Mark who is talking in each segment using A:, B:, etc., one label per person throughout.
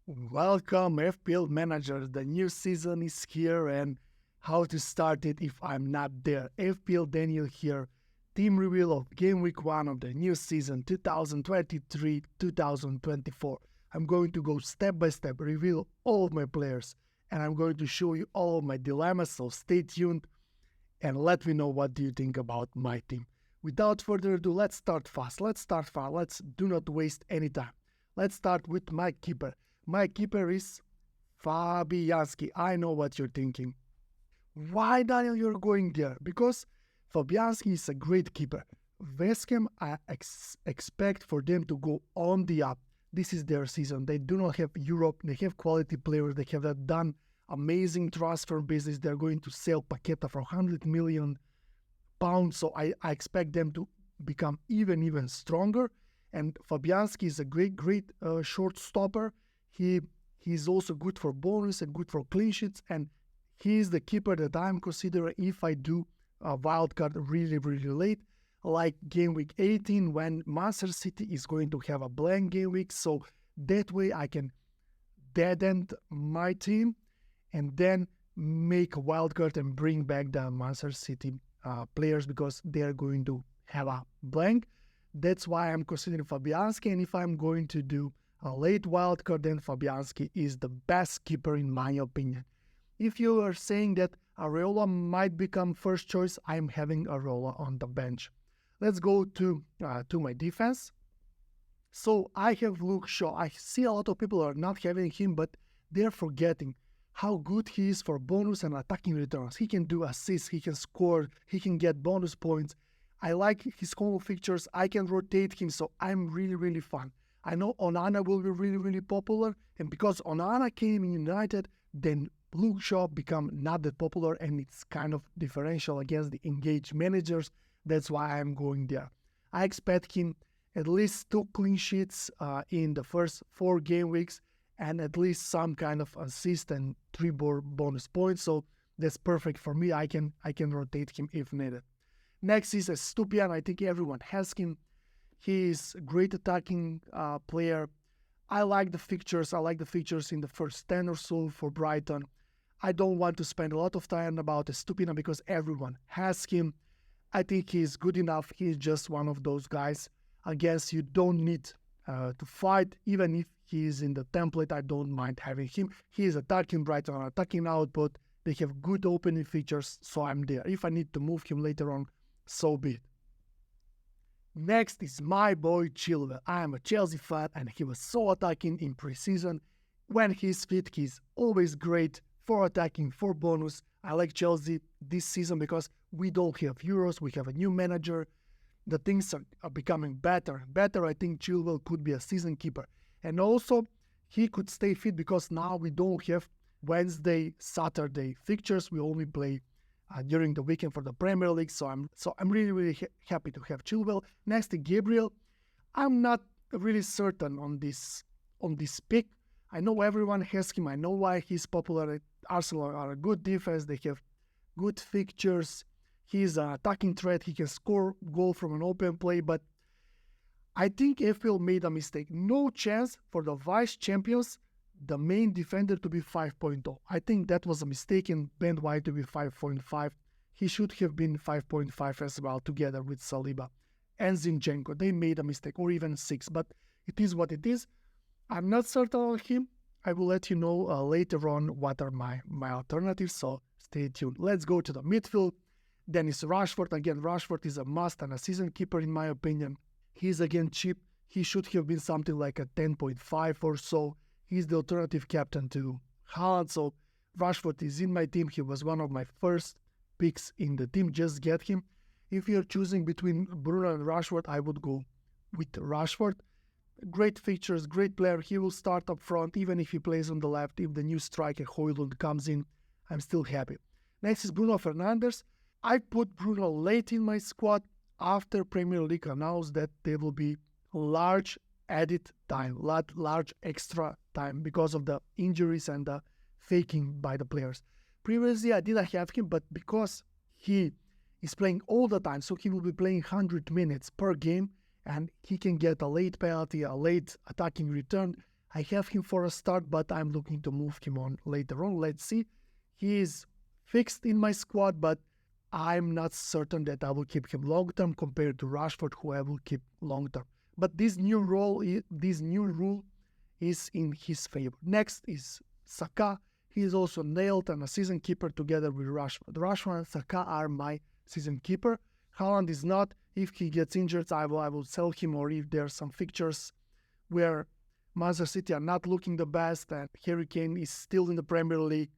A: Welcome, FPL managers. The new season is here, and how to start it if I'm not there. FPL Daniel here. Team reveal of game week 1 of the new season 2023-2024. I'm going to go step by step, reveal all of my players, and I'm going to show you all of my dilemmas, so stay tuned and let me know what do you think about my team. Without further ado, let's start fast. Let's do not waste any time. Let's start with my keeper. My keeper is Fabianski. I know what you're thinking. Why, Daniel, you're going there? Because Fabianski is a great keeper. West Ham, I expect for them to go on the up. This is their season. They do not have Europe. They have quality players. They have done amazing transfer business. They're going to sell Paqueta for £100 million. So I expect them to become even stronger. And Fabianski is a great short stopper. He's also good for bonus and good for clean sheets, and he's the keeper that I'm considering if I do a wild card really late, like game week 18 when Manchester City is going to have a blank game week. So that way I can dead end my team and then make a wild card and bring back the Manchester City players because they are going to have a blank. That's why I'm considering Fabianski, and if I'm going to do a late wildcard, then Fabianski is the best keeper in my opinion. If you are saying that Areola might become first choice, I'm having Areola on the bench. Let's go to my defense. So I have Luke Shaw. I see a lot of people are not having him, but they're forgetting how good he is for bonus and attacking returns. He can do assists, he can score, he can get bonus points. I like his combo features. I can rotate him, so I'm really fun. I know Onana will be really popular, and because Onana came in United, then Luke Shaw become not that popular, and it's kind of differential against the engaged managers. That's why I'm going there. I expect him at least 2 clean sheets in the first 4 game weeks, and at least some kind of assist and 3 bonus points. So that's perfect for me. I can rotate him if needed. Next is Stupian. I think everyone has him. He is a great attacking player. I like the fixtures. I like the features in the first 10 or so for Brighton. I don't want to spend a lot of time about Stupina because everyone has him. I think he's good enough. He's just one of those guys. I guess you don't need to fight. Even if he is in the template, I don't mind having him. He is attacking Brighton, attacking output. They have good opening features, so I'm there. If I need to move him later on, so be it. Next is my boy Chilwell. I am a Chelsea fan and he was so attacking in preseason. When he's fit, he's always great for attacking, for bonus. I like Chelsea this season because we don't have Euros, we have a new manager. The things are becoming better. I think Chilwell could be a season keeper. And also, he could stay fit because now we don't have Wednesday, Saturday fixtures. We only play during the weekend for the Premier League, so I'm really happy to have Chilwell. Next to Gabriel, I'm not really certain on this pick. I know everyone has him. I know why he's popular. Arsenal are a good defense. They have good fixtures. He's an attacking threat. He can score goal from an open play, but I think FPL made a mistake. No chance for the vice champions, the main defender, to be 5.0. I think that was a mistake in Ben White to be 5.5. He should have been 5.5 as well, together with Saliba and Zinchenko. They made a mistake, or even 6, but it is what it is. I'm not certain on him. I will let you know later on what are my alternatives, so stay tuned. Let's go to the midfield. Then it's Rashford. Again, Rashford is a must and a season keeper in my opinion. He's again cheap. He should have been something like a 10.5 or so. He's the alternative captain to Haaland, so Rashford is in my team. He was one of my first picks in the team. Just get him. If you're choosing between Bruno and Rashford, I would go with Rashford. Great features, great player. He will start up front, even if he plays on the left. If the new striker Højlund comes in, I'm still happy. Next is Bruno Fernandes. I put Bruno late in my squad after Premier League announced that there will be large added time, large extra time because of the injuries and the faking by the players. Previously, I didn't have him, but because he is playing all the time, so he will be playing 100 minutes per game, and he can get a late penalty, a late attacking return, I have him for a start, but I'm looking to move him on later on. Let's see. He is fixed in my squad, but I'm not certain that I will keep him long-term compared to Rashford, who I will keep long-term. But this new rule is in his favor. Next is Saka. He is also nailed and a season keeper together with Rashford. Rashford and Saka are my season keeper. Haaland is not. If he gets injured, I will sell him, or if there are some fixtures where Manchester City are not looking the best and Harry Kane is still in the Premier League,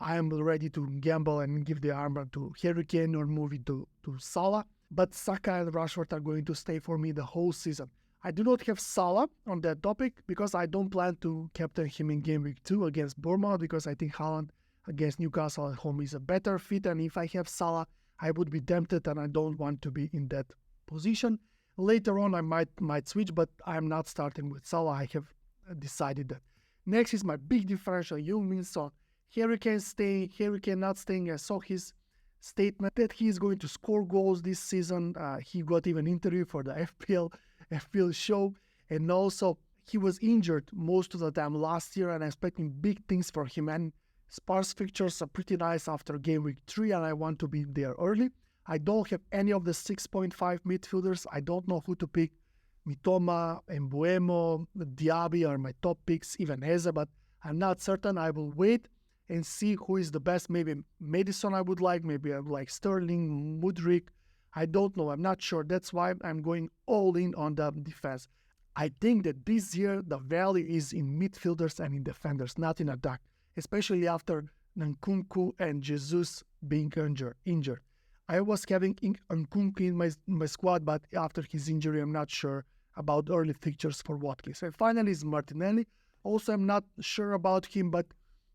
A: I am ready to gamble and give the armor to Harry Kane or move it to Salah. But Saka and Rashford are going to stay for me the whole season. I do not have Salah on that topic because I don't plan to captain him in game week 2 against Bournemouth, because I think Haaland against Newcastle at home is a better fit. And if I have Salah, I would be tempted, and I don't want to be in that position. Later on, I might switch, but I'm not starting with Salah. I have decided that. Next is my big differential, Heung-min Son. Harry Kane staying, Harry Kane not staying. I saw his statement that he is going to score goals this season. He got even interview for the FPL show, and also he was injured most of the time last year, and I'm expecting big things for him. And Spurs fixtures are pretty nice after game week 3, and I want to be there early. I don't have any of the 6.5 midfielders. I don't know who to pick. Mitoma, Mbuemo, Diaby are my top picks, even Eze, but I'm not certain. I will wait and see who is the best. Maybe Madison I would like. Maybe I would like Sterling, Mudryk. I don't know. I'm not sure. That's why I'm going all in on the defense. I think that this year the value is in midfielders and in defenders, not in attack, especially after Nkunku and Jesus being injured. I was having Nkunku in my squad, but after his injury, I'm not sure about early fixtures for Watkins. And finally is Martinelli. Also, I'm not sure about him, but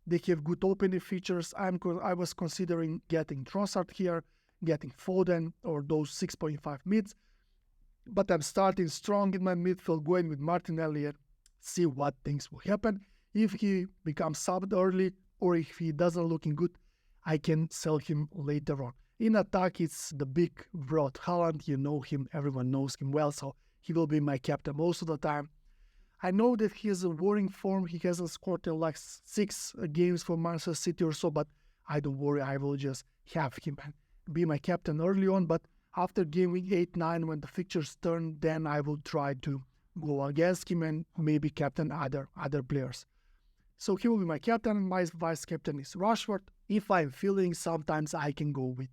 A: they have good opening features. I was considering getting Trossard here, getting Foden, or those 6.5 mids. But I'm starting strong in my midfield, going with Martinelli and see what things will happen. If he becomes subbed early, or if he doesn't looking good, I can sell him later on. In attack, it's the big broad Haaland. You know him, everyone knows him well, so he will be my captain most of the time. I know that he has a worrying form. He hasn't scored in like 6 games for Manchester City or so, but I don't worry. I will just have him and be my captain early on. But after game week 8-9, when the fixtures turn, then I will try to go against him and maybe captain other players. So he will be my captain, and my vice captain is Rashford. If I'm feeling, sometimes I can go with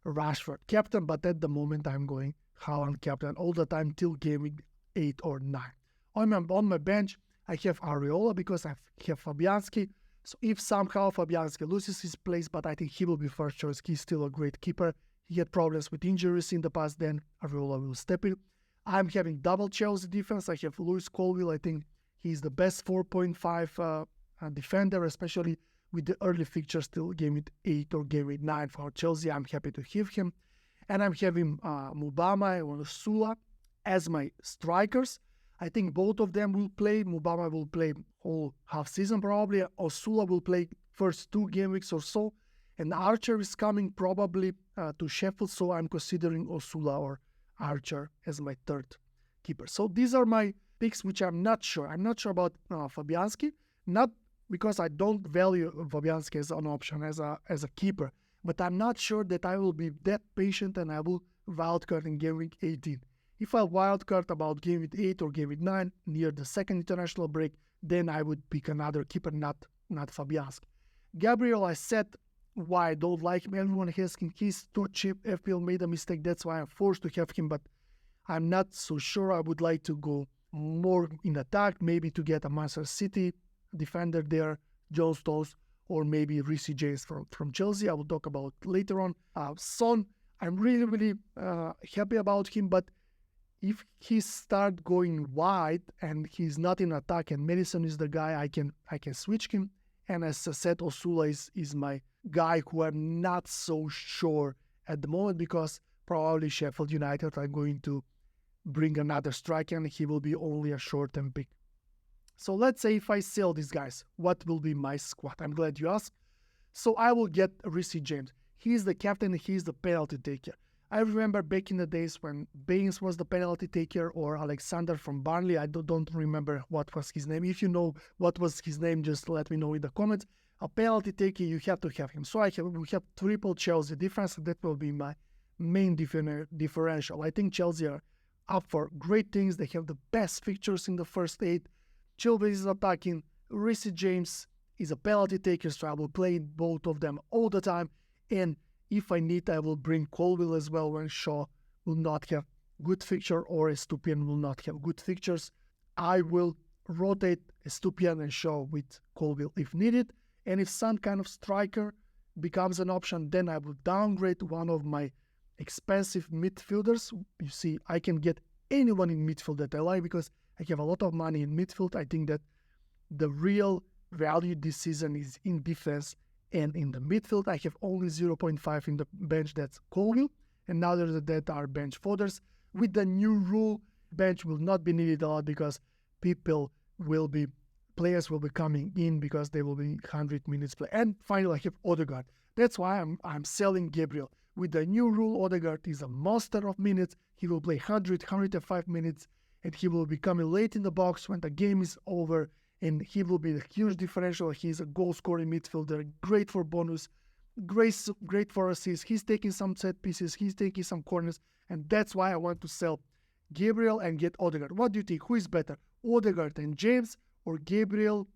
A: Rashford captain, but at the moment I'm going Haaland captain all the time till game week 8 or 9. On my bench, I have Areola because I have Fabianski. So if somehow Fabianski loses his place, but I think he will be first choice. He's still a great keeper. He had problems with injuries in the past, then Areola will step in. I'm having double Chelsea defense. I have Lewis Colwill. I think he's the best 4.5 defender, especially with the early fixtures till game week 8 or game week 9 for Chelsea. I'm happy to have him. And I'm having Mubama and Osula as my strikers. I think both of them will play. Mubama will play whole half season probably. Osula will play first 2 game weeks or so. And Archer is coming probably to Sheffield, so I'm considering Osula or Archer as my third keeper. So these are my picks, which I'm not sure. I'm not sure about Fabianski, not because I don't value Fabianski as an option, as a keeper, but I'm not sure that I will be that patient and I will wildcard in game week 18. If I wildcard about game week 8 or game week 9 near the second international break, then I would pick another keeper, not Fabianski. Gabriel, I said why I don't like him. Everyone has him. He's too cheap. FPL made a mistake. That's why I'm forced to have him, but I'm not so sure. I would like to go more in attack, maybe to get a Manchester City defender there, John Stones, or maybe Reece James from Chelsea. I will talk about later on. Son, I'm really happy about him, but if he start going wide and he's not in attack and Madison is the guy, I can switch him. And as I said, Osula is my guy who I'm not so sure at the moment, because probably Sheffield United are going to bring another striker and he will be only a short-term pick. So let's say if I sell these guys, what will be my squad? I'm glad you asked. So I will get Reece James. He's the captain, he's the penalty taker. I remember back in the days when Baines was the penalty taker or Alexander from Burnley. I don't remember what was his name. If you know what was his name, just let me know in the comments. A penalty taker, you have to have him. So we have triple Chelsea difference. That will be my main differential. I think Chelsea are up for great things. They have the best fixtures in the first 8. Chilwell is attacking. Reece James is a penalty taker, so I will play both of them all the time. And if I need, I will bring Colville as well when Shaw will not have good fixture or Estupiñán will not have good fixtures. I will rotate Estupiñán and Shaw with Colville if needed. And if some kind of striker becomes an option, then I will downgrade one of my expensive midfielders. You see, I can get anyone in midfield that I like because I have a lot of money in midfield. I think that the real value this season is in defense and in the midfield. I have only 0.5 in the bench, that's Colville, and now there's that are bench fodders. With the new rule, bench will not be needed a lot because players will be coming in because they will be 100 minutes play. And finally, I have Odegaard. That's why I'm selling Gabriel. With the new rule, Odegaard is a monster of minutes. He will play 100, 105 minutes, and he will be coming late in the box when the game is over, and he will be a huge differential. He's a goal-scoring midfielder, great for bonus, great for assists. He's taking some set pieces, he's taking some corners, and that's why I want to sell Gabriel and get Odegaard. What do you think? Who is better, Odegaard and James or Gabriel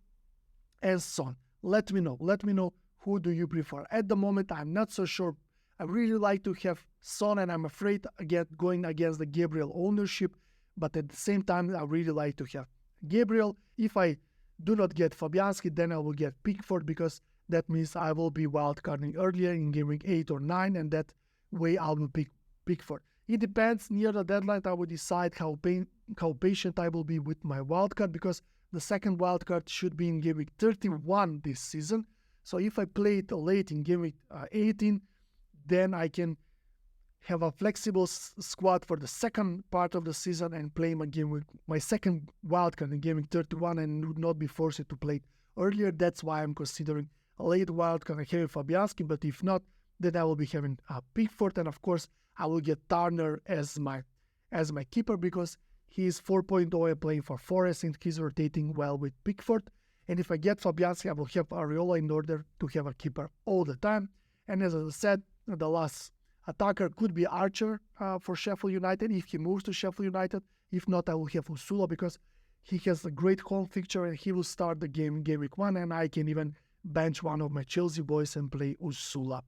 A: and Son? Let me know. Let me know who do you prefer. At the moment, I'm not so sure. I really like to have Son, and I'm afraid again going against the Gabriel ownership, but at the same time, I really like to have Gabriel. If I do not get Fabianski, then I will get Pickford, because that means I will be wildcarding earlier in game week 8 or 9, and that way I will pick Pickford. It depends. Near the deadline, I will decide how patient I will be with my wildcard, because the second wildcard should be in game week 31 this season. So if I play it late in game week 18, then I can have a flexible squad for the second part of the season and play my second wildcard in game week 31 and would not be forced to play it earlier. That's why I'm considering a late wildcard and having Fabianski, but if not, then I will be having Pickford, and of course I will get Turner as my keeper, because he is 4.0 playing for Forest and he's rotating well with Pickford. And if I get Fabianski, I will have Areola in order to have a keeper all the time. And as I said, the last attacker could be Archer for Sheffield United if he moves to Sheffield United. If not, I will have Usula, because he has a great home fixture and he will start the game week 1, and I can even bench one of my Chelsea boys and play Usula.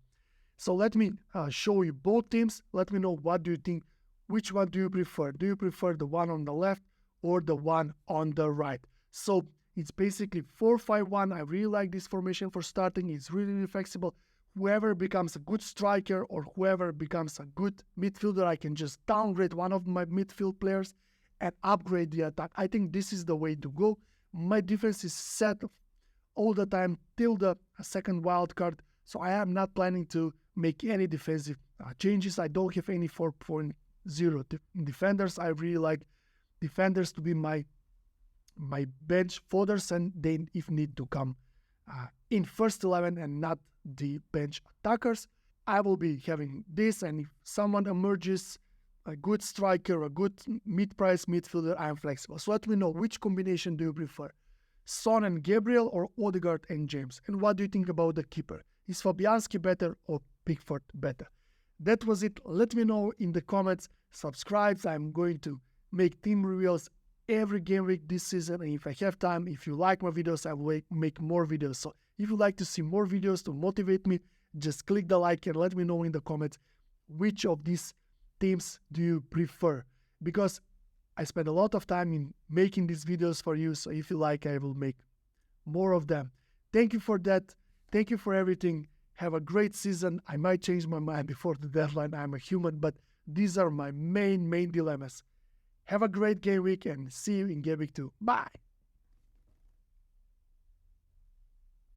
A: So let me show you both teams. Let me know, what do you think? Which one do you prefer? Do you prefer the one on the left or the one on the right? So it's basically 4-5-1. I really like this formation for starting. It's really flexible. Whoever becomes a good striker or whoever becomes a good midfielder, I can just downgrade one of my midfield players and upgrade the attack. I think this is the way to go. My defense is set all the time till the second wild card, so I am not planning to make any defensive changes. I don't have any 4.0 defenders. I really like defenders to be my bench fodders, and they, if need, to come in first 11 and not the bench attackers. I will be having this, and if someone emerges, a good striker, a good mid-price midfielder, I am flexible. So let me know, which combination do you prefer? Son and Gabriel or Odegaard and James? And what do you think about the keeper? Is Fabianski better or Pickford better? That was it. Let me know in the comments. Subscribe. I'm going to make team reveals every game week this season, and if I have time, if you like my videos, I will make more videos. So if you like to see more videos to motivate me, just click the like and let me know in the comments which of these teams do you prefer, because I spend a lot of time in making these videos for you. So if you like, I will make more of them. Thank you for that. Thank you for everything. Have a great season. I might change my mind before the deadline. I'm a human, but these are my main dilemmas. Have a great game week and see you in game week 2. Bye.